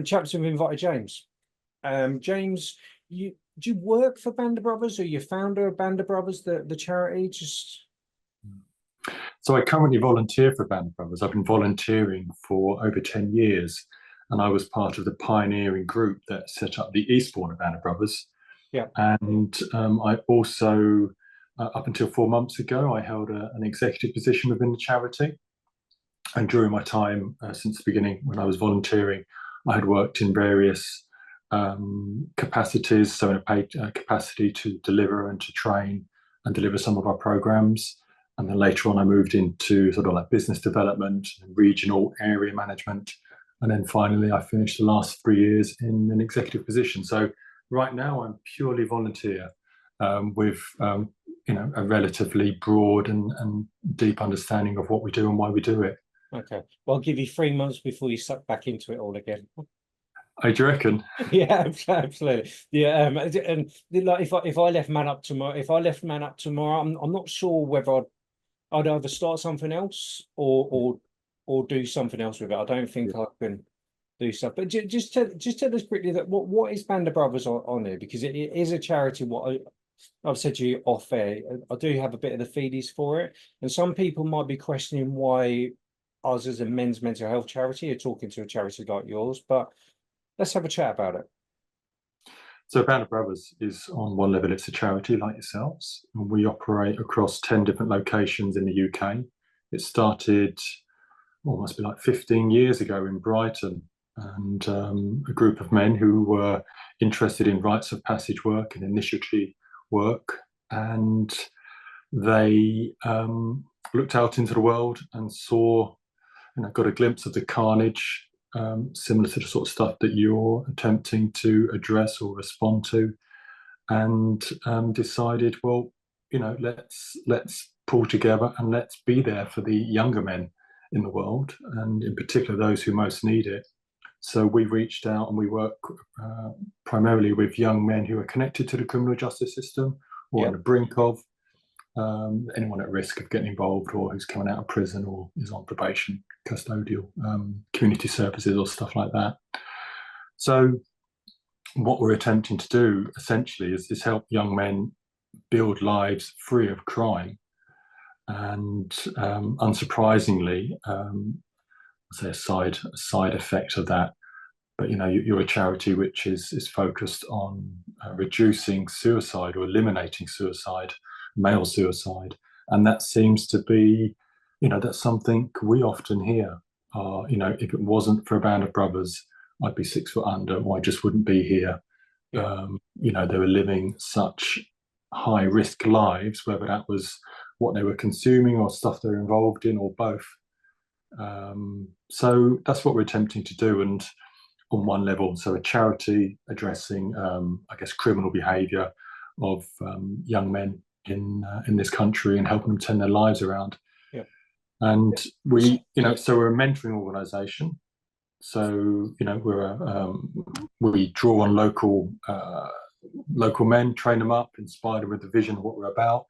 Chaps have invited James. James, do you work for Band of Brothers, or you founder of Band of Brothers, the charity? Just So I currently volunteer for Band of Brothers. I've been volunteering for over 10 years, and I was part of the pioneering group that set up the Eastbourne of Band of Brothers. yeah. And I also, up until 4 months ago, I held an executive position within the charity. And during my time since the beginning, when I was volunteering, I had worked in various capacities, so in a paid capacity to deliver and to train and deliver some of our programs. And then later on, I moved into sort of like business development and regional area management. And then finally, I finished the last 3 years in an executive position. So right now, I'm purely volunteer with a relatively broad and deep understanding of what we do and why we do it. Okay. Well, I'll give you 3 months before you suck back into it all again. I do you reckon? Yeah, absolutely. Yeah, and like if I left MANUP tomorrow, I'm not sure whether I'd either start something else or do something else with it. I don't think I can do stuff. But just tell us quickly that what is Band of Brothers on here, because it is a charity. I've said to you off air, I do have a bit of the feedies for it, and some people might be questioning why us as a men's mental health charity are talking to a charity like yours, but let's have a chat about it. So Band of Brothers is, on one level, it's a charity like yourselves, and we operate across 10 different locations in the UK. It started, must be like 15 years ago in Brighton, and a group of men who were interested in rites of passage work and initiatory work, and they looked out into the world and saw, got a glimpse of the carnage, similar to the sort of stuff that you're attempting to address or respond to, and decided, well, let's pull together and let's be there for the younger men in the world, and in particular those who most need it. So we reached out and we work primarily with young men who are connected to the criminal justice system or on the brink of, anyone at risk of getting involved, or who's coming out of prison or is on probation, custodial, community services or stuff like that. So what we're attempting to do essentially is help young men build lives free of crime. And unsurprisingly, I'd say a side effect of that, but you're a charity which is focused on reducing suicide or eliminating suicide, male suicide, and that seems to be, that's something we often hear. If it wasn't for a Band of Brothers, I'd be 6 foot under, or I just wouldn't be here. Yeah. They were living such high risk lives, whether that was what they were consuming or stuff they're involved in, or both. So that's what we're attempting to do. And on one level, so a charity addressing, I guess, criminal behaviour of young men in this country and helping them turn their lives around. Yeah. And we, so we're a mentoring organisation. So we draw on local men, train them up, inspire them with the vision of what we're about,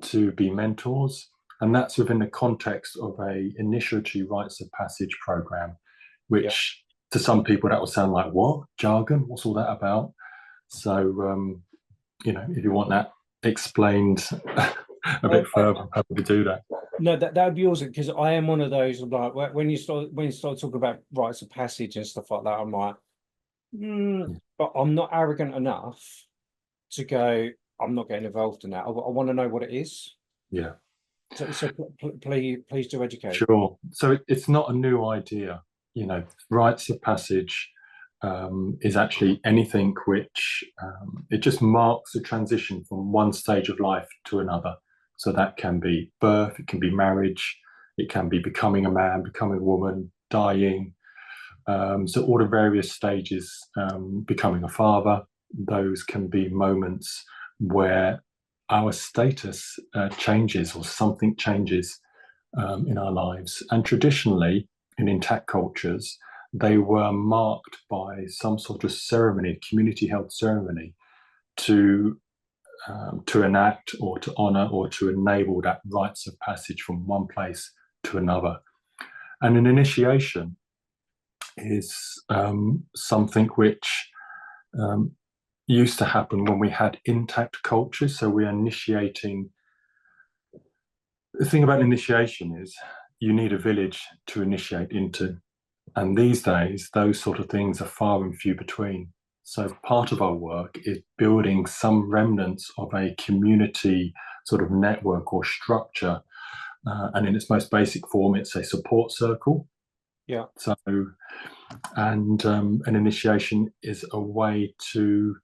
to be mentors. And that's within the context of a initiatory rites of passage program, which to some people that will sound like, what? Jargon? What's all that about? So, if you want that explained a bit further, I'm happy to do that. No, that would be awesome, because I am one of those, like, when you start talking about rites of passage and stuff like that, I'm like, but I'm not arrogant enough to go, I'm not getting involved in that. I want to know what it is. Yeah. So please do educate. Sure. So it's not a new idea. Rites of passage is actually anything which it just marks a transition from one stage of life to another. So that can be birth, it can be marriage, it can be becoming a man, becoming a woman, dying. So all the various stages, becoming a father, those can be moments where our status changes, or something changes in our lives. And traditionally, in intact cultures, they were marked by some sort of ceremony, community held ceremony, to enact or to honour or to enable that rites of passage from one place to another. And an initiation is something which um, used to happen when we had intact cultures. So we're initiating. The thing about initiation is you need a village to initiate into. And these days, those sort of things are far and few between. So part of our work is building some remnants of a community sort of network or structure. And in its most basic form, it's a support circle. Yeah. So, and an initiation is a way to,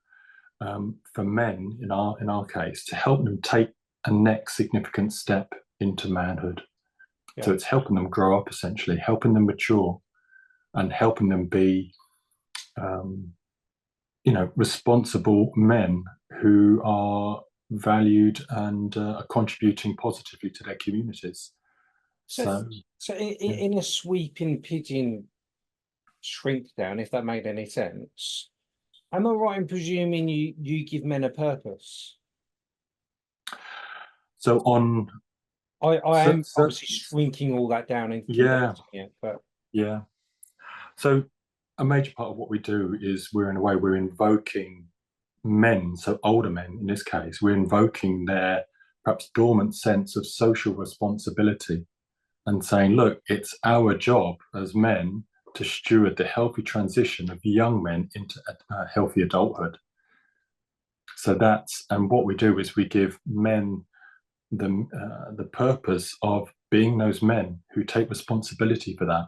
for men in our case, to help them take a next significant step into manhood. Yeah. So it's helping them grow up, essentially, helping them mature, and helping them be, um, responsible men who are valued and are contributing positively to their communities. So, So, so yeah. in a sweeping pigeon shrink down, if that made any sense, am I right in presuming you give men a purpose? So on, I so, am so obviously shrinking all that down and yeah, condensing it, but yeah. So a major part of what we do is we're in a way we're invoking men, so older men in this case, we're invoking their perhaps dormant sense of social responsibility and saying, look, it's our job as men to steward the healthy transition of young men into a healthy adulthood. So that's, and what we do is we give men the purpose of being those men who take responsibility for that.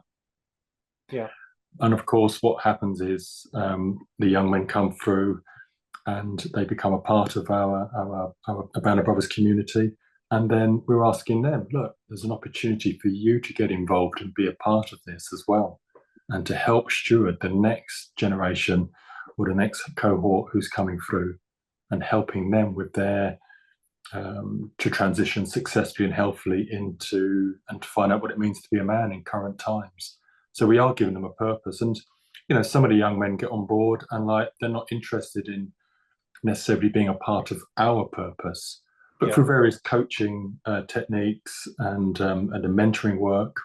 yeah, And of course, what happens is the young men come through and they become a part of our Band of Brothers community. And then we're asking them, look, there's an opportunity for you to get involved and be a part of this as well, and to help steward the next generation or the next cohort who's coming through, and helping them with their to transition successfully and healthily into and to find out what it means to be a man in current times. So we are giving them a purpose, and some of the young men get on board and like they're not interested in necessarily being a part of our purpose, but yeah, through various coaching techniques and the mentoring work,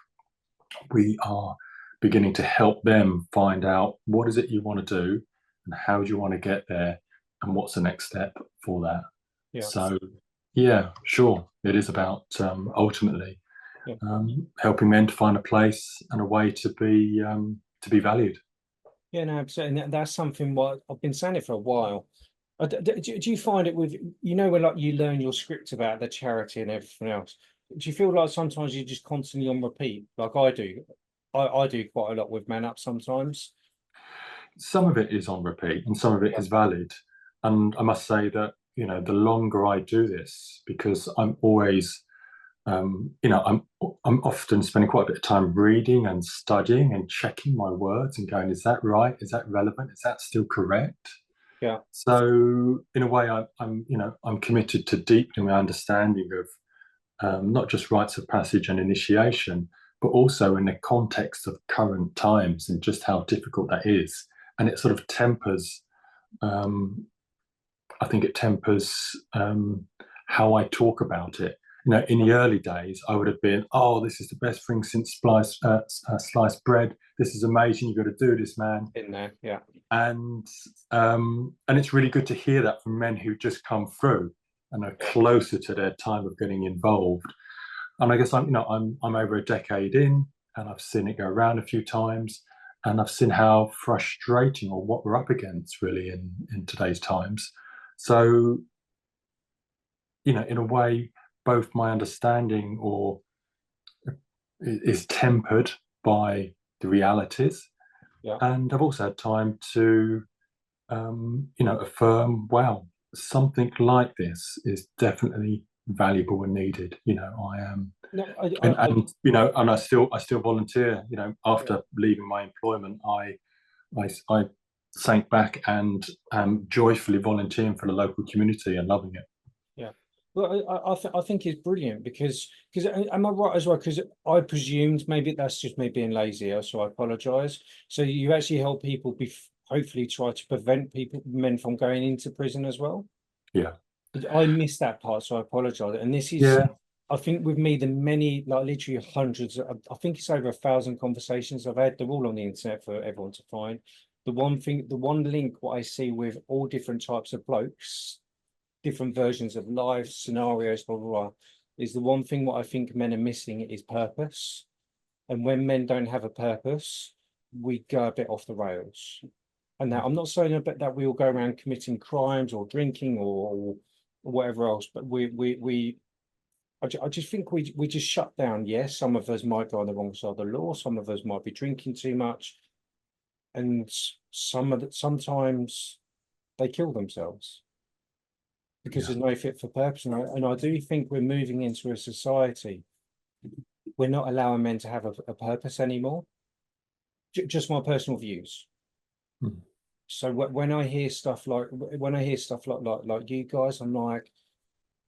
we are beginning to help them find out what is it you want to do and how do you want to get there and what's the next step for that. yeah, So, yeah, sure, it is about ultimately yeah. helping men to find a place and a way to be valued. Yeah, no, absolutely. And that's something what I've been saying it for a while. Do you find it with, when like you learn your script about the charity and everything else, do you feel like sometimes you're just constantly on repeat? Like I do. I do quite a lot with Man Up sometimes. Some of it is on repeat and some of it Yeah. is valid. And I must say that, the longer I do this, because I'm always, I'm often spending quite a bit of time reading and studying and checking my words and going, is that right? Is that relevant? Is that still correct? Yeah. So in a way, I'm committed to deepening my understanding of not just rites of passage and initiation, but also in the context of current times and just how difficult that is. And it sort of tempers, um, I think it tempers how I talk about it. In the early days, I would have been, oh, this is the best thing since sliced bread. This is amazing. You've got to do this, man. In there. Yeah. And it's really good to hear that from men who just come through and are Yeah. closer to their time of getting involved. And I guess I'm over a decade in, and I've seen it go around a few times, and I've seen how frustrating or what we're up against really in today's times. So, in a way, both my understanding or is tempered by the realities, Yeah. and I've also had time to affirm, wow, something like this is definitely valuable and needed. I am, No, and I still volunteer. yeah. After leaving my employment, I sank back and am joyfully volunteering for the local community and loving it. Yeah. Well, I think it's brilliant because am I right as well? Because I presumed maybe that's just me being lazy, so I apologise. So you actually help people be hopefully try to prevent men from going into prison as well. Yeah, I missed that part, so I apologise. And this is yeah, I think with me, the many, like literally hundreds, I think it's over 1,000 conversations I've had. They're all on the internet for everyone to find. The one thing, the one link what I see with all different types of blokes, different versions of life, scenarios, blah, blah, blah, is the one thing what I think men are missing is purpose. And when men don't have a purpose, we go a bit off the rails. And now I'm not saying about that we all go around committing crimes or drinking or whatever else, but I just think we just shut down. Yes, some of us might go on the wrong side of the law. Some of us might be drinking too much, and sometimes they kill themselves because Yeah. there's no fit for purpose. And I do think we're moving into a society we're not allowing men to have a purpose anymore. Just my personal views. Mm. So when I hear stuff like like you guys, I'm like,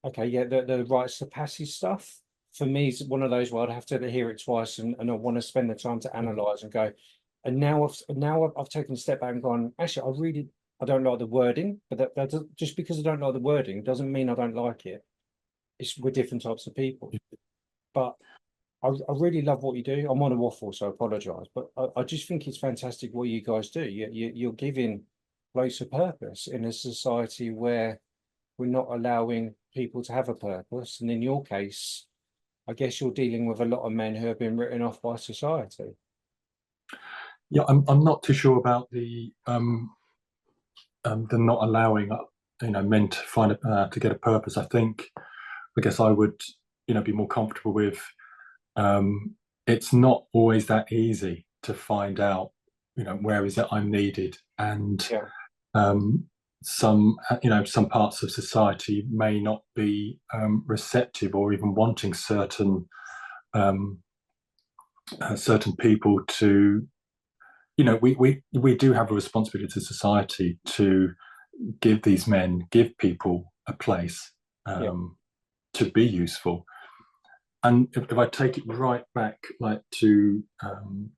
okay, yeah, the rites of passage stuff for me is one of those where I'd have to hear it twice, and I want to spend the time to analyze and go. And now I've taken a step back and gone. Actually, I don't like the wording, but just because I don't like the wording doesn't mean I don't like it. It's we're different types of people, but I really love what you do. I'm on a waffle, so I apologize, but I just think it's fantastic what you guys do. You're giving place a purpose in a society where we're not allowing people to have a purpose. And in your case, I guess you're dealing with a lot of men who have been written off by society. Yeah, I'm not too sure about the not allowing men to find to get a purpose. I guess I would be more comfortable with it's not always that easy to find out where is it I'm needed, and Yeah, um, some parts of society may not be receptive or even wanting um, certain people to we do have a responsibility to society to give people a place yeah, to be useful. And if I take it right back, like to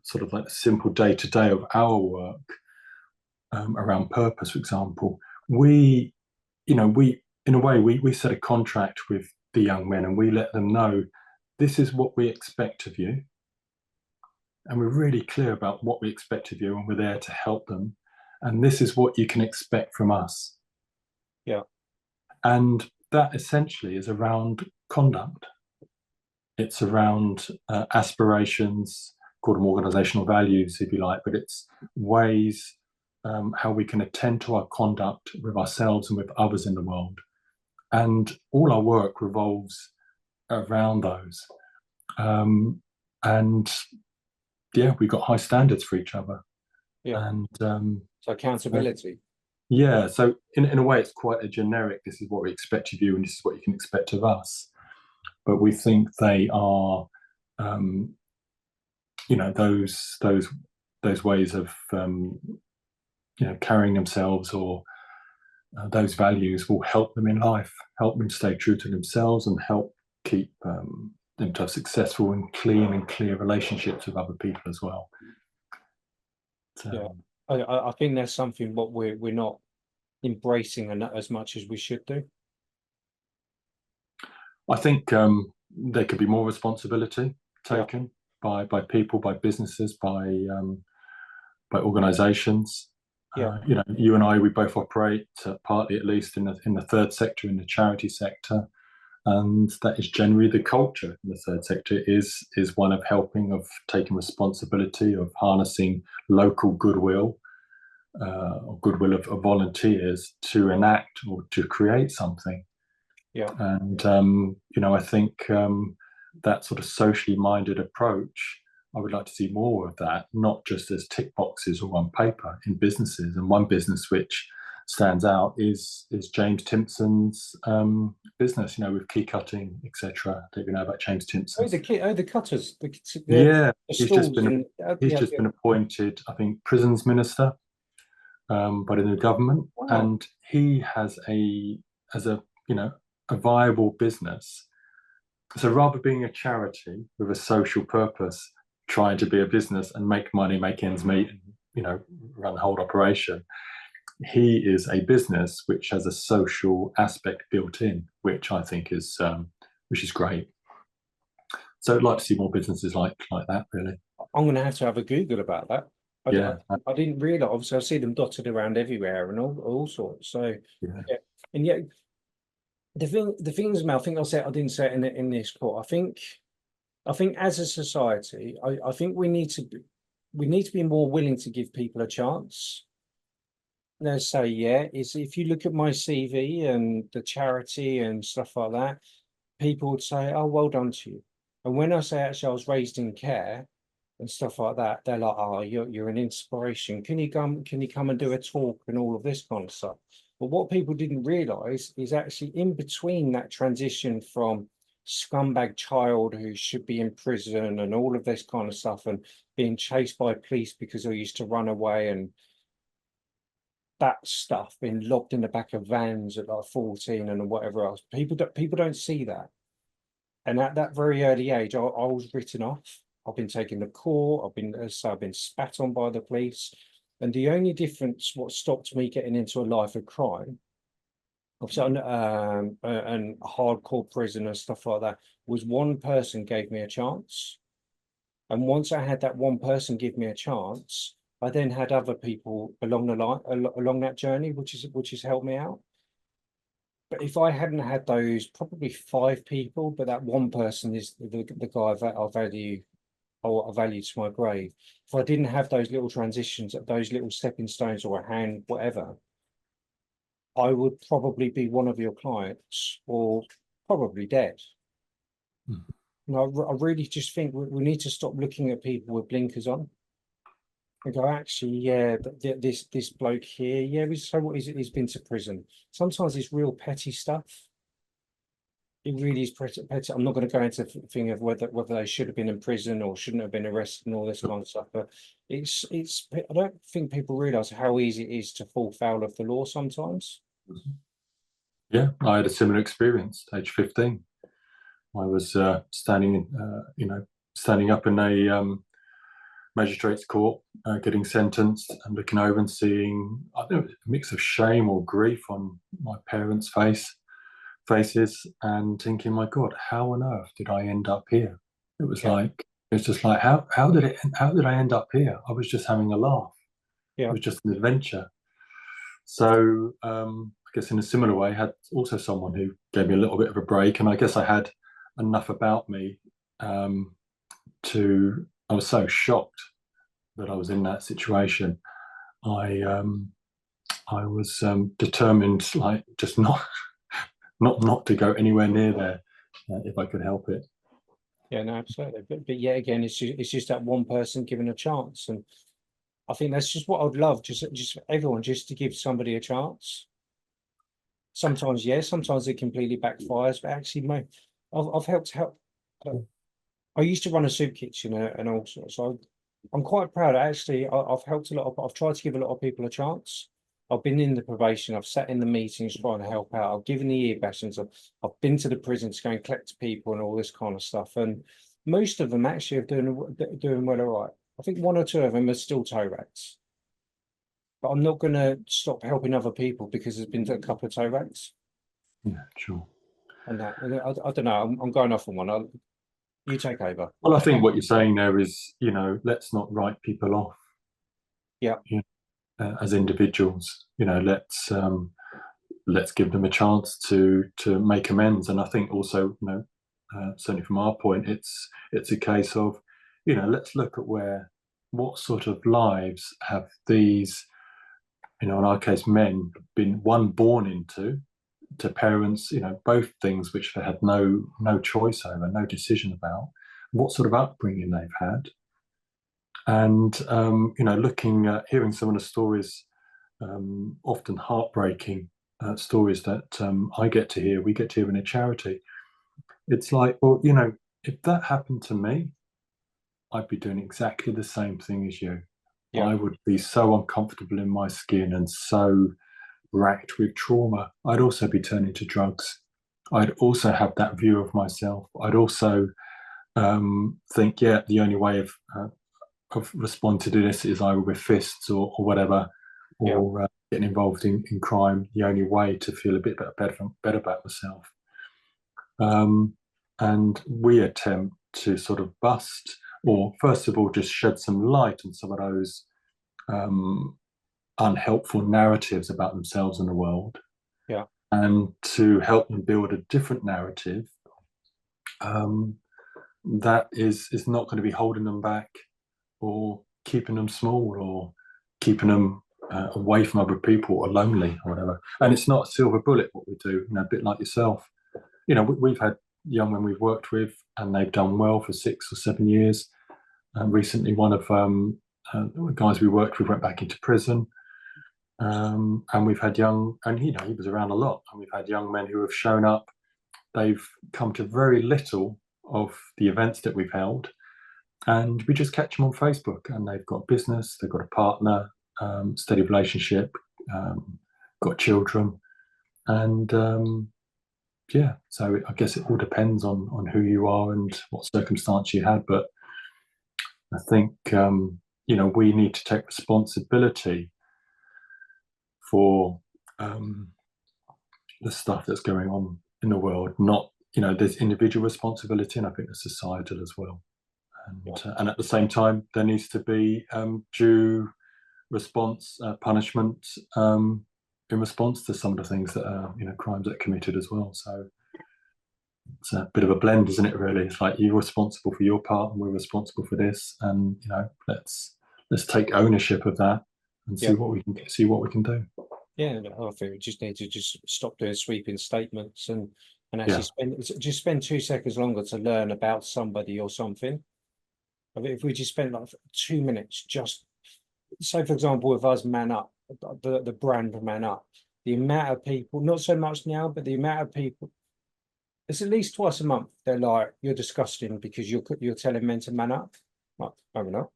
sort of like the simple day to day of our work around purpose, for example, we in a way we set a contract with the young men, and we let them know this is what we expect of you, and we're really clear about what we expect of you, and we're there to help them, and this is what you can expect from us. yeah, And that essentially is around conduct. It's around aspirations, call them organizational values, if you like, but it's ways how we can attend to our conduct with ourselves and with others in the world. And all our work revolves around those. And yeah, we've got high standards for each other. yeah. And So accountability. yeah, so in a way, it's quite a generic, this is what we expect of you, and this is what you can expect of us. But we think they are um, those ways of carrying themselves, or those values will help them in life, help them stay true to themselves, and help keep them to have successful and clean and clear relationships with other people as well. Yeah, So, I think that's something what we're not embracing and as much as we should do. I think there could be more responsibility Yeah, taken by people, by businesses, by organisations. yeah, You and I, we both operate partly, at least, in the third sector, in the charity sector, and that is generally the culture in the third sector is one of helping, of taking responsibility, of harnessing local goodwill, or goodwill of volunteers to enact or to create something. yeah, And I think that sort of socially minded approach, I would like to see more of that, not just as tick boxes or on paper in businesses. And one business which stands out is James Timpson's business, with key cutting, etc. Don't you know about James Oh, Timpson's? the cutters, Yeah, the he's just stalls, been and he's yeah, just yeah. been appointed, I think, prisons minister by the new government, Wow. and he has as a a viable business. So rather being a charity with a social purpose, trying to be a business and make money, make ends meet, and run the whole operation, he is a business which has a social aspect built in, which I think is which is great. So I'd like to see more businesses like that, really. I'm going to have a Google about that. Yeah, I didn't realize. Obviously, I see them dotted around everywhere and all sorts. So yeah. yeah, and yet the thing is, Mel, I think I didn't say it in this call. I think as a society, I think we need to be more willing to give people a chance. Let's say, yeah, is if you look at my CV and the charity and stuff like that, people would say, "Oh, well done to you." And when I say actually I was raised in care and stuff like that, they're like, "Oh, you're an inspiration. Can you come and do a talk and all of this kind of stuff?" But what people didn't realize is actually in between that transition from scumbag child who should be in prison and all of this kind of stuff and being chased by police because I used to run away and that stuff, being locked in the back of vans at like 14 and whatever else. People don't see that. And at that very early age, I was written off. I've been taken to court. I've been spat on by the police. And the only difference, what stopped me getting into a life of crime, obviously, and hardcore prison and stuff like that, was one person gave me a chance. And once I had that one person give me a chance, I then had other people along the line, along that journey, which has helped me out. But if I hadn't had those, probably five people, but that one person is the guy that I value or I value to my grave. If I didn't have those little transitions, those little stepping stones or a hand, whatever, I would probably be one of your clients or probably dead. Mm. And I really just think we need to stop looking at people with blinkers on and go, actually, yeah, but this bloke here, yeah, so what is it? He's been to prison. Sometimes it's real petty stuff. It really is pretty. I'm not going to go into the thing of whether they should have been in prison or shouldn't have been arrested and all this kind of stuff. But it's. I don't think people realise how easy it is to fall foul of the law sometimes. Yeah, I had a similar experience. Age 15, I was standing up in a magistrate's court, getting sentenced, and looking over and seeing, I don't know, a mix of shame or grief on my parents' faces, and thinking, my God, how on earth did I end up here? It was Yeah, like, it's just like, how did I end up here? I was just having a laugh. It yeah, was just an adventure. So I guess in a similar way, I had also someone who gave me a little bit of a break, and I guess I had enough about me to. I was so shocked that I was in that situation. I I was determined, like, just not to go anywhere near there if I could help it. yeah. No, absolutely. But yet again, it's just that one person given a chance, and I think that's just what I'd love, just for everyone, just to give somebody a chance. Sometimes, yes, sometimes it completely backfires, but actually, mate, I've helped. I used to run a soup kitchen and all sorts. So I'm quite proud. Actually, I've helped a lot of. I've tried to give a lot of people a chance. I've been in the probation. I've sat in the meetings trying to help out. I've given the ear bashings. I've been to the prison to go and collect people and all this kind of stuff. And most of them actually are doing well, all right. I think one or two of them are still toe rats. But I'm not going to stop helping other people because there's been a couple of toe rats Yeah, sure. and that. And I don't know. I'm going off on one. You take over. Well, I think what you're saying there is, let's not write people off, Yeah, as individuals. Let's give them a chance to make amends. And I think also, certainly from our point, it's a case of, let's look at what sort of lives have these, in our case, men, been one born into, to parents, both things which they had no choice over, no decision about, what sort of upbringing they've had, and looking at hearing some of the stories, often heartbreaking stories that I get to hear, we get to hear in a charity. It's like, well, if that happened to me, I'd be doing exactly the same thing as you. yeah, I would be so uncomfortable in my skin and so racked with trauma. I'd also be turning to drugs. I'd also have that view of myself. I'd also think, yeah, the only way of responding to this is either with fists or whatever, yeah, or getting involved in crime. The only way to feel a bit better about myself. And we attempt to sort of bust, or first of all, just shed some light on some of those unhelpful narratives about themselves and the world, Yeah. and to help them build a different narrative that is not going to be holding them back or keeping them small or keeping them away from other people or lonely or whatever. And it's not a silver bullet what we do, a bit like yourself. We've had young men we've worked with and they've done well for 6 or 7 years. Recently, one of the guys we worked with went back into prison. And we've had he was around a lot, and we've had young men who have shown up. They've come to very little of the events that we've held, and we just catch them on Facebook, and they've got business, they've got a partner, steady relationship, got children, and so I guess it all depends on who you are and what circumstance you had. But I think we need to take responsibility for the stuff that's going on in the world. Not, there's individual responsibility, and I think there's societal as well. And at the same time, there needs to be due response, punishment in response to some of the things that are, crimes that are committed as well. So it's a bit of a blend, isn't it? Really, it's like you're responsible for your part, and we're responsible for this, and let's take ownership of that and see what we can do. Yeah, I think we just need to just stop doing sweeping statements and actually spend 2 seconds longer to learn about somebody or something. I mean, if we just spend like 2 minutes, just say, for example, with us MANUP, the brand MANUP, the amount of people, not so much now, but the amount of people, it's at least twice a month. They're like, "You're disgusting because you're telling men to man up." Like, no, we're not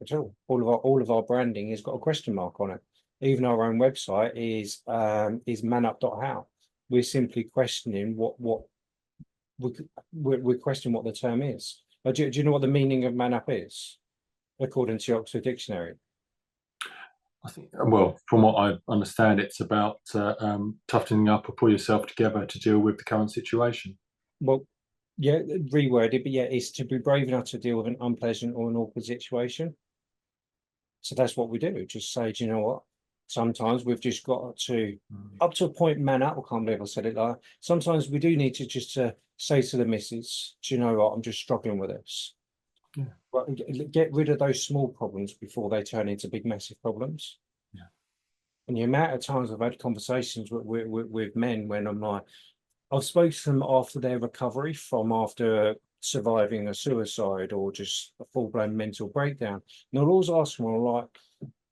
at all. All of our branding has got a question mark on it. Even our own website is manup.how. We're simply questioning what we're questioning what the term is. Do you know what the meaning of man up is, according to the Oxford Dictionary? I think, well, from what I understand, it's about toughening up or pull yourself together to deal with the current situation. Well, yeah, reworded, but yeah, it's to be brave enough to deal with an unpleasant or an awkward situation. So that's what we do. Just say, do you know what? Sometimes we've just got to, up to a point, man up. I can't believe I said it like that. Sometimes we do need to just say to the missus, do you know what? I'm just struggling with this. Yeah. Right, get rid of those small problems before they turn into big, massive problems. Yeah. And the amount of times I've had conversations with men when I'm like, I've spoken to them after their recovery from after surviving a suicide or just a full-blown mental breakdown. And I'll always ask them, like,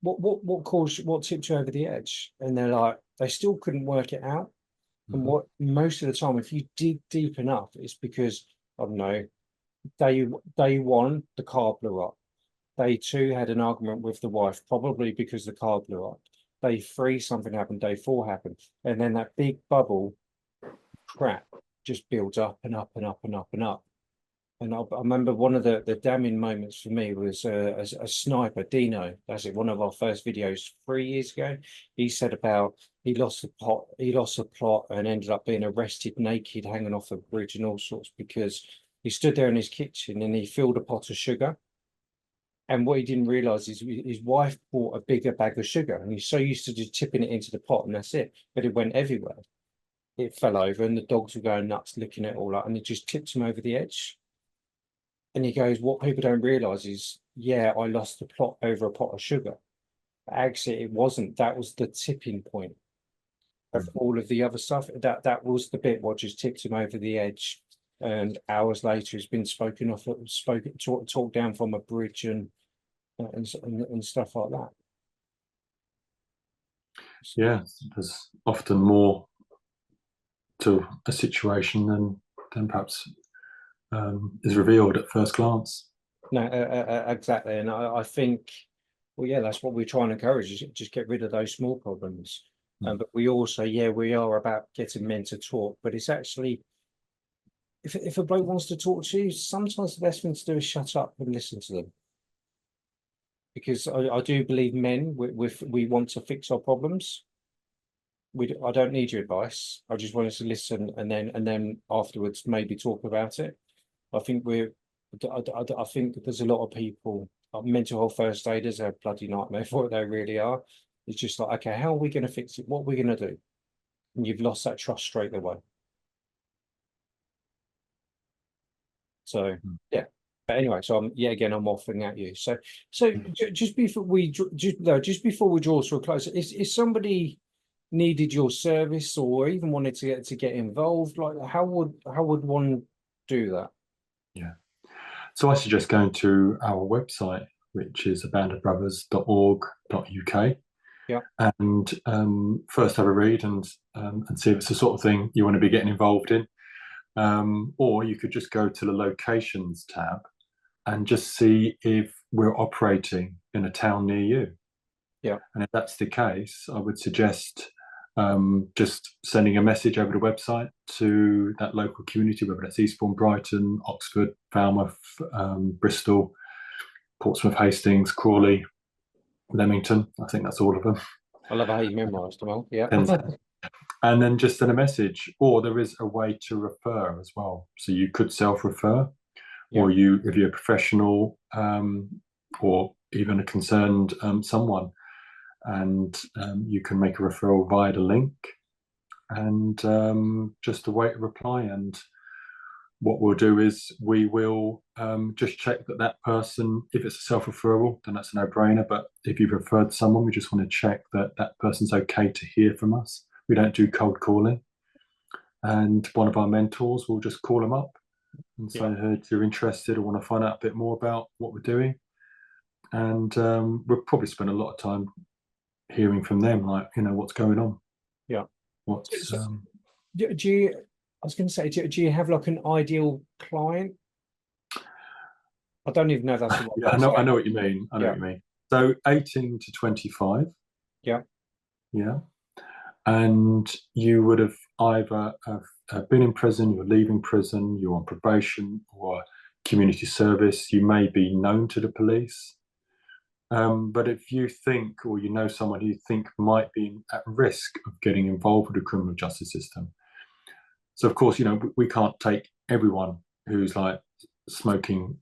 what tipped you over the edge? And they're like, they still couldn't work it out. And what most of the time, if you dig deep enough, it's because, I don't know, day one, the car blew up. Day two, had an argument with the wife, probably because the car blew up. Day three, something happened. Day four happened. And then that big bubble crap just builds up and up and up and up and up. And I remember one of the damning moments for me was a sniper, Dino. That's it. One of our first videos 3 years ago. He said about he lost a plot, and ended up being arrested naked, hanging off a bridge and all sorts because he stood there in his kitchen and he filled a pot of sugar. And what he didn't realize is his wife bought a bigger bag of sugar, and he's so used to just tipping it into the pot and that's it. But it went everywhere. It fell over, and the dogs were going nuts, licking it all up, and it just tipped him over the edge. And he goes, what people don't realize is, yeah, I lost the plot over a pot of sugar. But actually, it wasn't. That was the tipping point of all of the other stuff. That was the bit what just tipped him over the edge. And hours later, he's been talked down from a bridge and stuff like that. Yeah, there's often more to a situation than perhaps is revealed at first glance. No, exactly. And I think, well, yeah, that's what we're trying to encourage, is just get rid of those small problems. But we also, we are about getting men to talk, but it's actually, if a bloke wants to talk to you, sometimes the best thing to do is shut up and listen to them. Because I do believe men, we want to fix our problems. I don't need your advice. I just want us to listen, and then afterwards maybe talk about it. I think I think there's a lot of people, mental health first aiders are a bloody nightmare for what they really are. It's just like, okay, how are we going to fix it? What are we going to do? And you've lost that trust straight away. So yeah. But anyway, so I'm yet again I'm offering at you. So just before we just before we draw to a close, is somebody needed your service or even wanted to get involved, like how would one do that? Yeah. So I suggest going to our website, which is abandonedbrothers.org.uk, Yeah. and first have a read and see if it's the sort of thing you want to be getting involved in. Or you could just go to the locations tab and just see if we're operating in a town near you. Yeah. And if that's the case, I would suggest just sending a message over the website to that local community, whether that's Eastbourne, Brighton, Oxford, Falmouth, Bristol, Portsmouth, Hastings, Crawley, Leamington. I think that's all of them. I love how you memorised them all. Yeah. And then just send a message, or there is a way to refer as well. So you could self-refer, Yeah. or you, if you're a professional, or even a concerned someone, and you can make a referral via the link and just await a reply. And what we'll do is we will just check that that person, if it's a self-referral, then that's a no-brainer. But if you've referred someone, we just want to check that that person's okay to hear from us. We don't do cold calling. And one of our mentors will just call them up and say, hey, if you're interested or want to find out a bit more about what we're doing. And we'll probably spend a lot of time hearing from them, like, you know, what's going on. Yeah. What's do you, I was going to say, do you have like an ideal client? I don't even know if that's the yeah, I know what you mean. I know what you mean. So 18 to 25. Yeah. Yeah. And you would have either been in prison, you're leaving prison, you're on probation or community service, you may be known to the police. But if you think, or you know someone who you think might be at risk of getting involved with the criminal justice system, so of course, you know, we can't take everyone who's like smoking,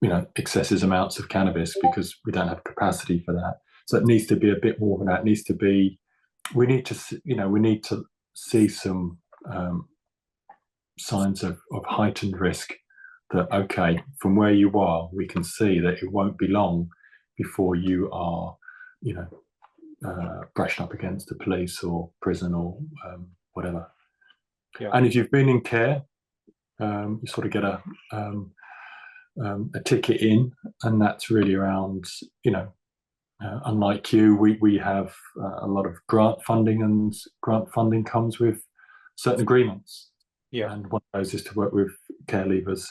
you know, excessive amounts of cannabis because we don't have capacity for that. So it needs to be a bit more than that. It needs to be, we need to, you know, we need to see some signs of heightened risk that, okay, from where you are, we can see that it won't be long before you are, you know, brushed up against the police or prison or whatever. Yeah. And if you've been in care, you sort of get a ticket in, and that's really around, you know, unlike you, we have a lot of grant funding, and grant funding comes with certain agreements. Yeah. And one of those is to work with care leavers,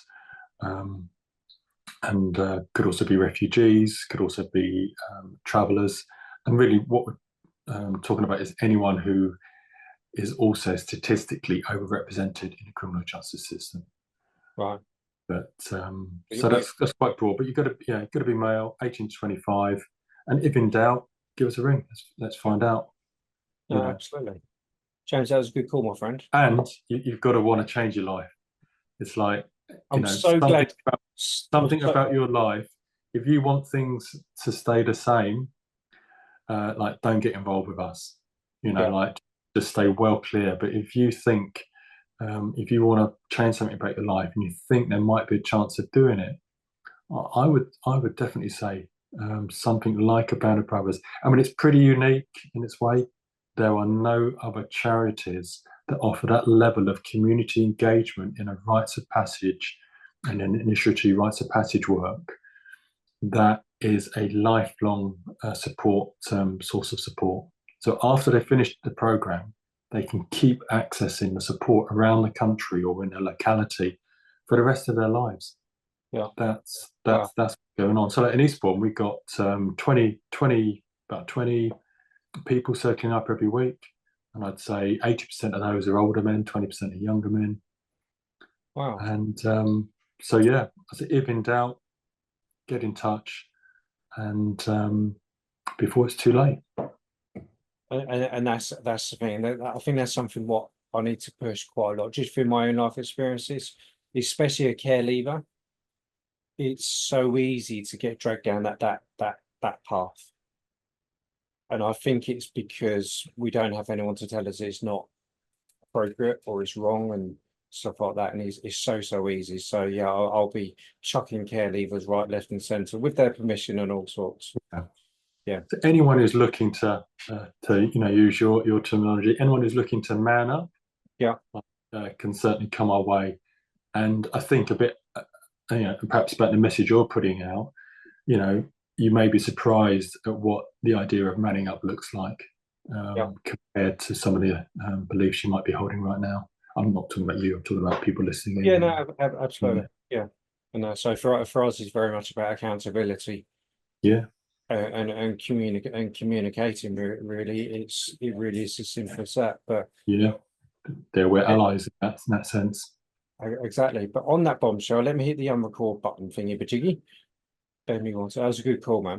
and could also be refugees, could also be travellers. And really what we're talking about is anyone who is also statistically overrepresented in the criminal justice system. Right. But so that's quite broad. But you've got to be male, 18 to 25, and if in doubt, give us a ring. Let's find out. No, absolutely, James. That was a good call, my friend. And you've got to want to change your life. It's like, I'm so glad. Something about your life. If you want things to stay the same, like don't get involved with us. You know, like just stay well clear. But if you think, if you want to change something about your life and you think there might be a chance of doing it, I would definitely say something like Abandoned Brothers. I mean, it's pretty unique in its way. There are no other charities that offer that level of community engagement in a rites of passage and an initiatory rites of passage work that is a lifelong support source of support. So after they finish the program, they can keep accessing the support around the country or in a locality for the rest of their lives. Yeah, that's what's going on. So like in Eastbourne, we've got about 20 people circling up every week, and I'd say 80% of those are older men, 20% are younger men. Wow. And so yeah, if in doubt, get in touch, and before it's too late. And that's the thing. I think that's something what I need to push quite a lot, just through my own life experiences, especially a care leaver. it's so easy to get dragged down that path. And I think it's because we don't have anyone to tell us it's not appropriate or it's wrong and stuff like that. And it's so easy. So yeah, I'll be chucking care levers right, left, and centre with their permission and all sorts. Yeah. So anyone who's looking to use your terminology, anyone who's looking to man up, Yeah. can certainly come our way. And I think a bit, perhaps about the message you're putting out. You may be surprised at what the idea of manning up looks like compared to some of the beliefs you might be holding right now. I'm not talking about you, I'm talking about people listening in. Yeah, no, absolutely. Yeah. And so for us, it's very much about accountability. Yeah. And communicating really. It really is as simple as that. But yeah, we're allies in that sense. Exactly. But on that bombshell, let me hit the unrecord button thingy, but jiggy. That was a good call, man.